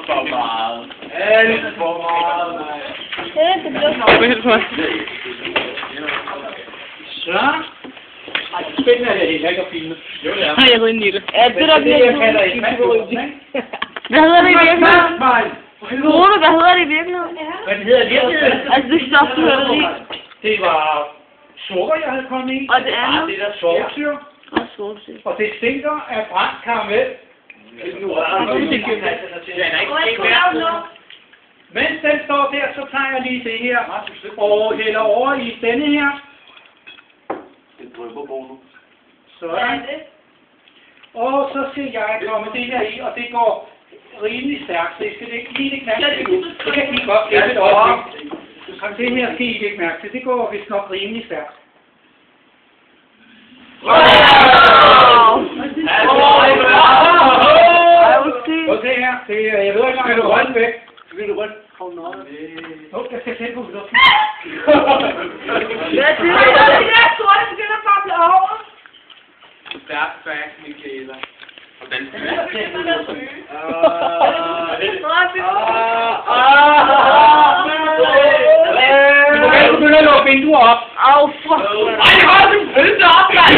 for meget. Alt for meget, nej. Det bliver Så. Ej, spændende er det helt ikke at filme. Jo, det er. Nej, jeg ved ikke det. Ja, det der bliver jeg kalder en mand. Hvad hedder det i virkeligheden? Rune, hvad hedder det i virkeligheden? Hvad det hedder i virkeligheden? Altså det stof, du hørte i. Det var sukker, jeg havde kommet i. Og det andet? Det der svovlsyre. Og svovlsyre. Og det stinker af brændt karamel. Mens den står der, så tager jeg lige det her og hælder over i denne her. Det drøber på nu. Sådan. Og så skal jeg komme det her i, og det går rimelig stærkt, så I skal ikke lige det knække nu. Det kan I godt glemme et øjeblik. Det her skal I ikke mærke til. Det går vist nok rimelig stærkt. Og det her, det er, jeg ved ikke, om jeg vil rønne væk. Vil du rønne? Kom noget. Jeg skal tænde på luften. Hvad er det? Det der sorte begynder bare at blive over. Stærk fact, Michaela. Hvordan skal Du må gerne begynde at lukke vinduer op. Au, fuck. Ej, hold du følte op, mand!